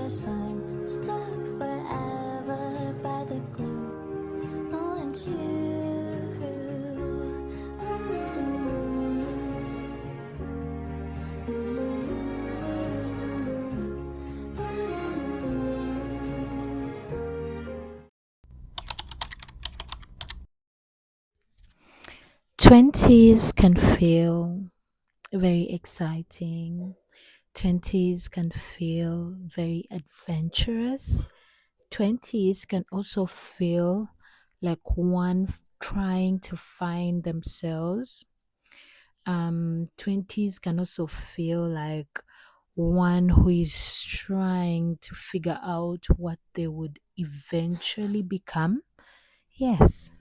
guess I'm stuck forever by the glue. Oh, and you. Twenties can feel very exciting. 20s can feel very adventurous. 20s can also feel like one trying to find themselves. 20s can also feel like one who is trying to figure out what they would eventually become. Yes.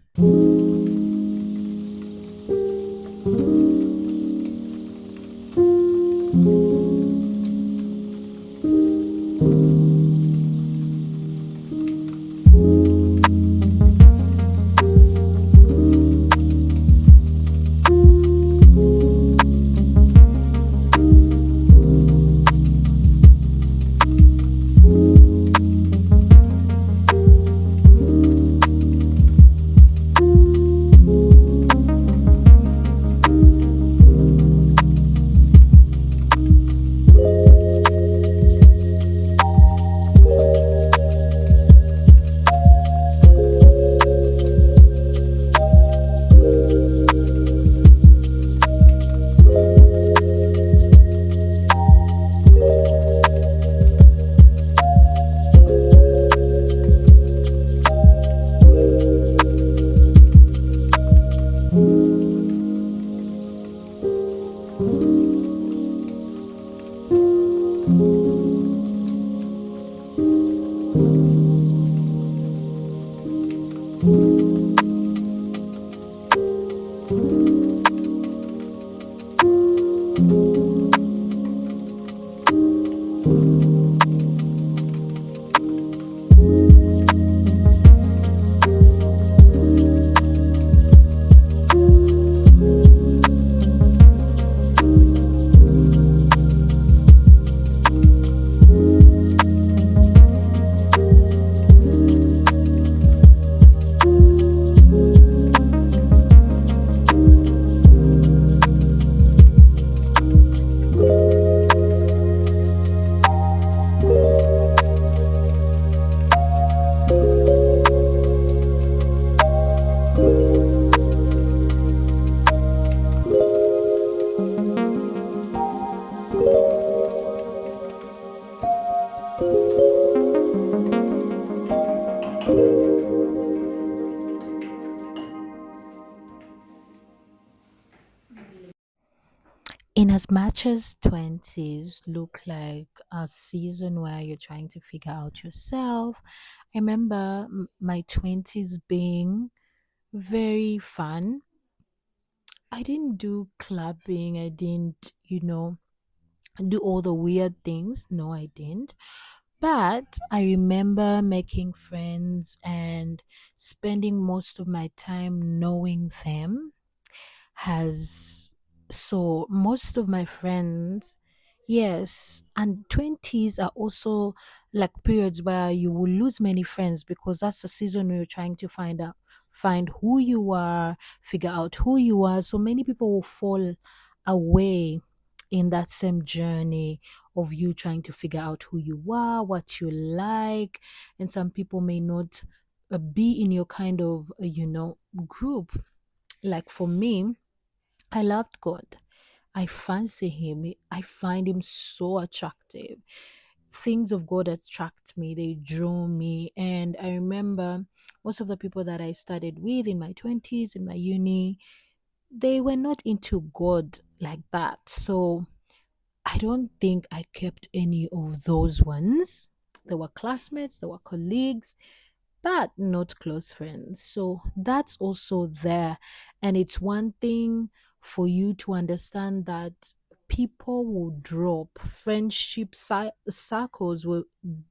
In as much as 20s look like a season where you're trying to figure out yourself, I remember my 20s being very fun. I didn't do clubbing, I didn't, do all the weird things. No, I didn't. But I remember making friends and spending most of my time knowing them. Has so most of my friends, yes, and 20s are also like periods where you will lose many friends because that's the season where you're trying to find who you are, figure out who you are. So many people will fall away in that same journey of you trying to figure out who you are, what you like, and some people may not be in your kind of group. Like for me, I loved God. I fancy him. I find him so attractive. Things of God attract me, they draw me. And I remember most of the people that I studied with in my 20s, in my uni, they were not into God like that. So I don't think I kept any of those ones. They were classmates, they were colleagues, but not close friends. So that's also there. And it's one thing for you to understand that people will drop, circles will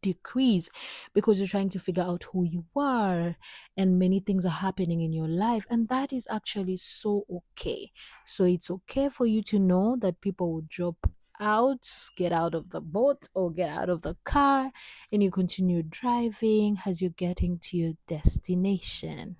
decrease because you're trying to figure out who you are, and many things are happening in your life. And that is actually so okay. So it's okay for you to know that people will drop out, get out of the boat or get out of the car, and you continue driving as you're getting to your destination.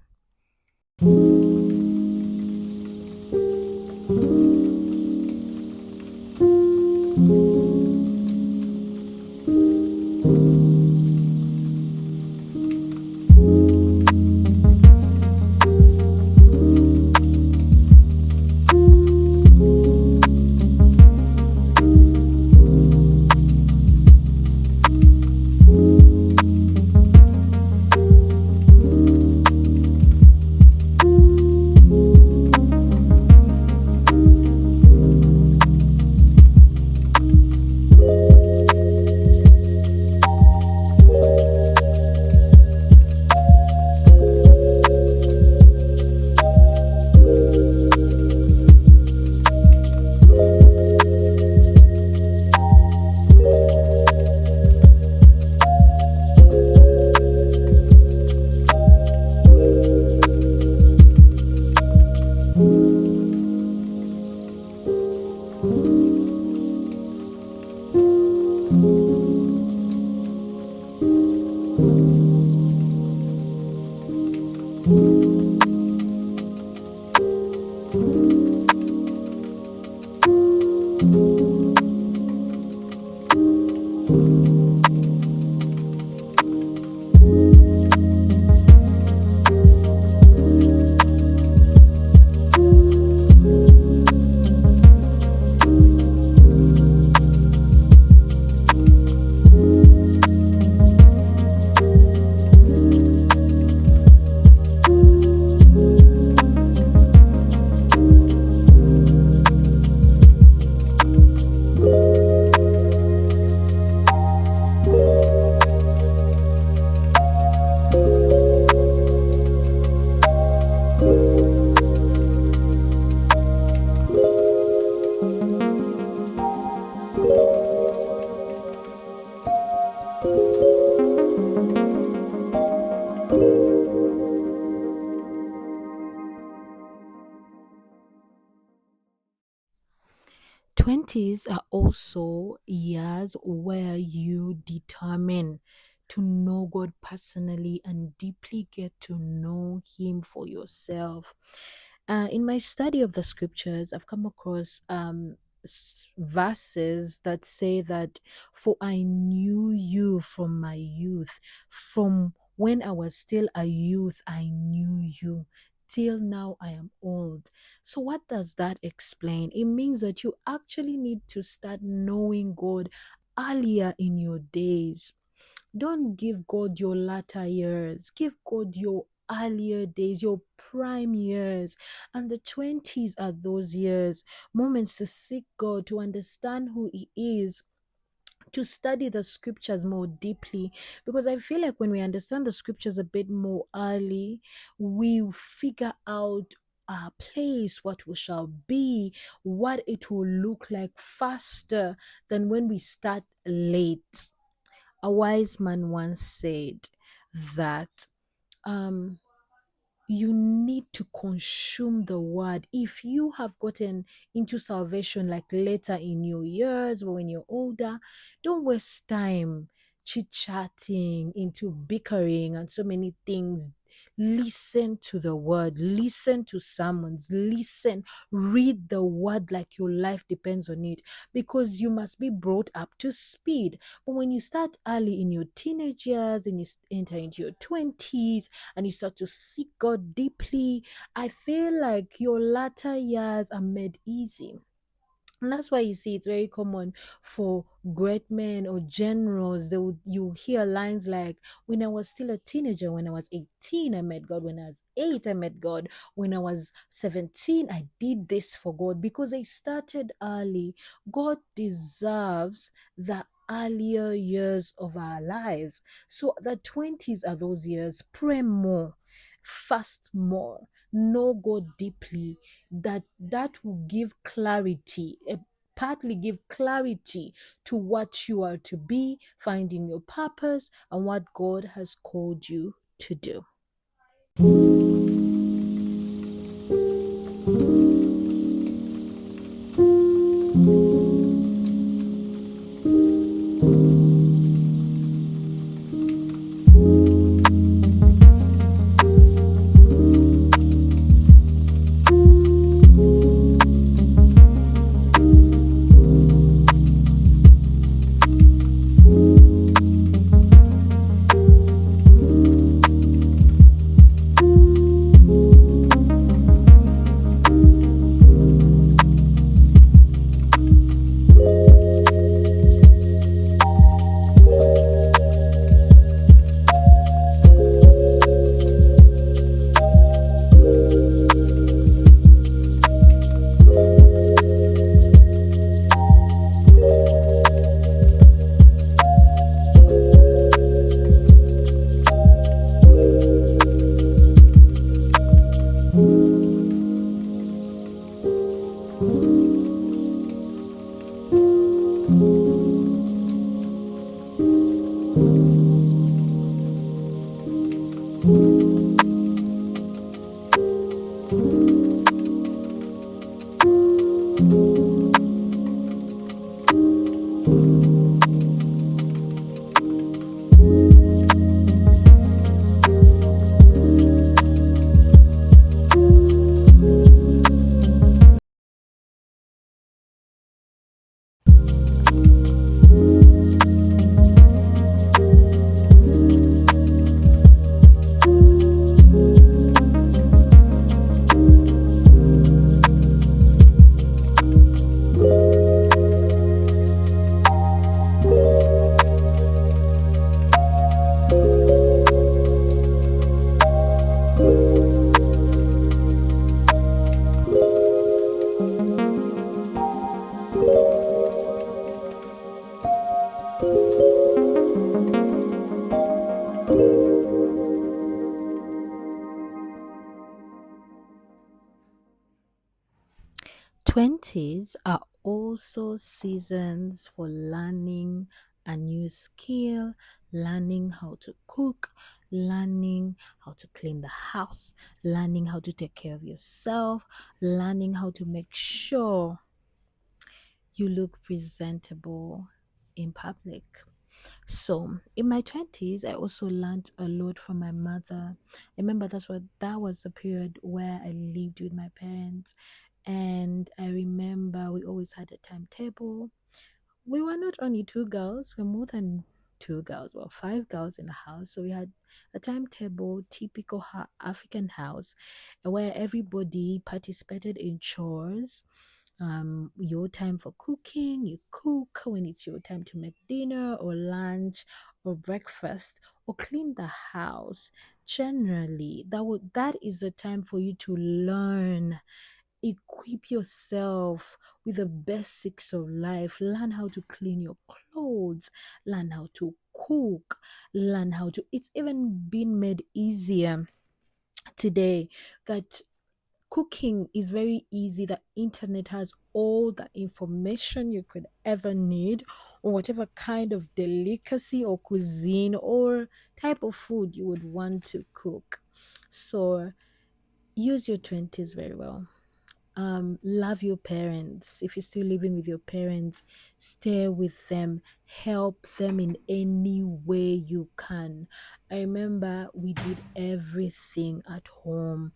20s are also years where you determine to know God personally and deeply get to know Him for yourself. In my study of the scriptures, I've come across verses that say that, "For I knew you from my youth, from when I was still a youth, I knew you. Till now, I am old." So, what does that explain? It means that you actually need to start knowing God earlier in your days. Don't give God your latter years. Give God your earlier days, your prime years. And the 20s are those years, moments to seek God, to understand who He is, to study the scriptures more deeply. Because I feel like when we understand the scriptures a bit more early, we figure out our place, what we shall be, what it will look like faster than when we start late. A wise man once said that um you need to consume the word. If you have gotten into salvation like later in your years or when you're older, don't waste time chit chatting, into bickering, and so many things. Listen to the word, listen to sermons, listen, read the word like your life depends on it, because you must be brought up to speed. But when you start early in your teenage years and you enter into your 20s, and you start to seek God deeply, I feel like your latter years are made easy. And that's why you see it's very common for great men or generals. You hear lines like, "When I was still a teenager, when I was 18, I met God. When I was 8, I met God. When I was 17, I did this for God," because they started early. God deserves the earlier years of our lives. So the 20s are those years. Pray more, fast more, know God deeply. That will give clarity, partly give clarity to what you are to be, finding your purpose and what God has called you to do. 20s are also seasons for learning a new skill, learning how to cook, learning how to clean the house, learning how to take care of yourself, learning how to make sure you look presentable in public. So in my 20s, I also learned a lot from my mother. I remember that was the period where I lived with my parents. And I remember we always had a timetable. We were not only two girls, we were more than two girls, well, five girls in the house. So we had a timetable, typical African house, where everybody participated in chores. Your time for cooking, you cook. When it's your time to make dinner or lunch or breakfast or clean the house, generally that is the time for you to learn, equip yourself with the basics of life, learn how to clean your clothes, learn how to cook, learn how to it's even been made easier today that cooking is very easy. The internet has all the information you could ever need on whatever kind of delicacy or cuisine or type of food you would want to cook. So use your 20s very well. Love your parents. If you're still living with your parents, stay with them, help them in any way you can. I remember we did everything at home,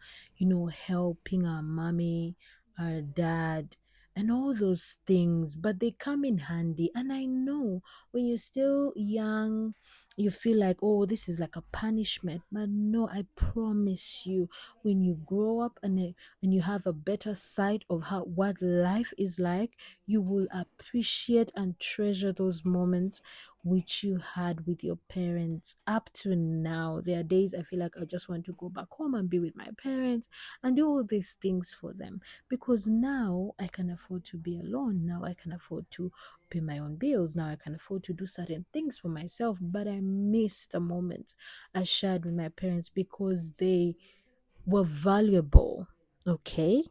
helping our mommy, our dad, and all those things, but they come in handy. And I know when you're still young, you feel like, oh, this is like a punishment, but no, I promise you, when you grow up and you have a better sight of how what life is like, you will appreciate and treasure those moments which you had with your parents. Up to now, there are days I feel like I just want to go back home and be with my parents and do all these things for them, because now I can afford to be alone. Now I can afford to pay my own bills. Now I can afford to do certain things for myself, but I miss the moments I shared with my parents because they were valuable. Okay.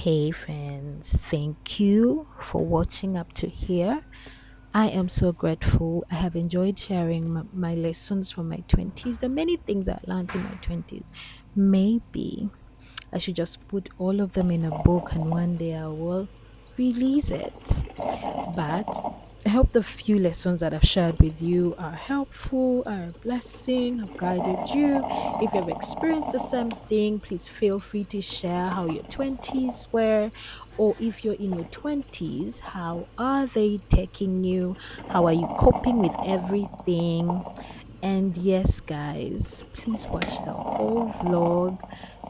Hey friends, thank you for watching up to here. I am so grateful. I have enjoyed sharing my lessons from my 20s. The many things I learned in my 20s. Maybe I should just put all of them in a book and one day I will release it. But I hope the few lessons that I've shared with you are helpful, are a blessing, have guided you. If you've experienced the same thing, please feel free to share how your 20s were. Or if you're in your 20s, how are they taking you? How are you coping with everything? And yes, guys, please watch the whole vlog.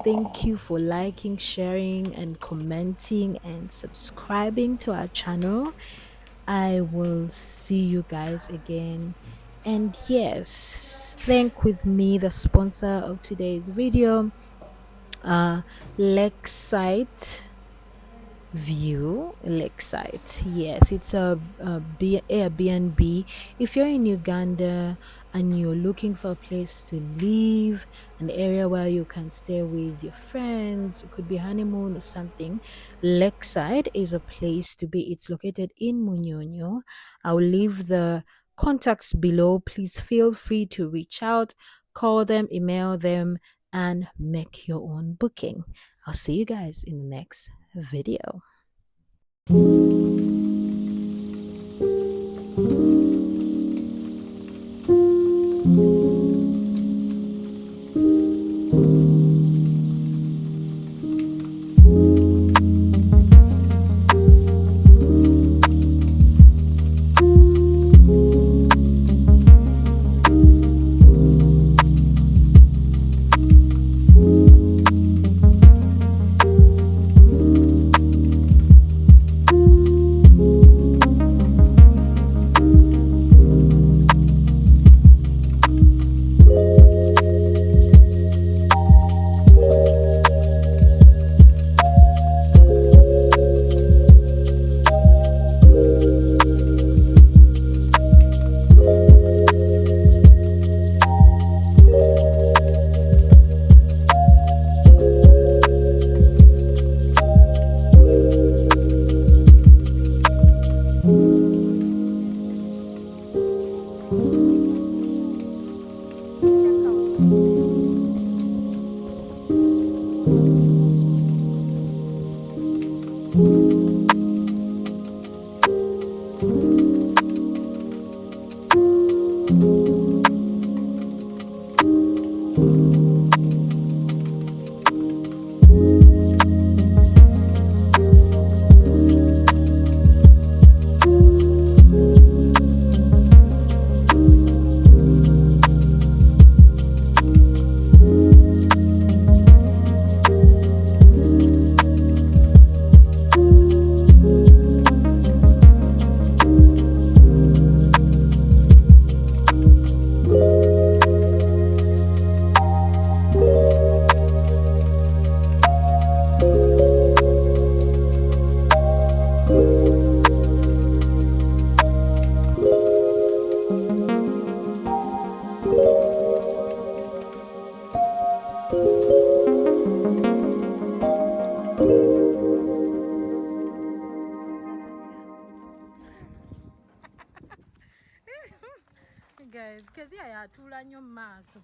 Thank you for liking, sharing, and commenting and subscribing to our channel. I will see you guys again. And yes, thank with me the sponsor of today's video, uh, Lakeside Lakeside. Yes, it's a Airbnb. If you're in Uganda and you're looking for a place to live, an area where you can stay with your friends, it could be honeymoon or something, Lakeside is a place to be. It's located in Munyonyo. I'll leave the contacts below. Please feel free to reach out, call them, email them, and make your own booking. I'll see you guys in the next video. Guys, kezi ayatula nnyo mu maaso.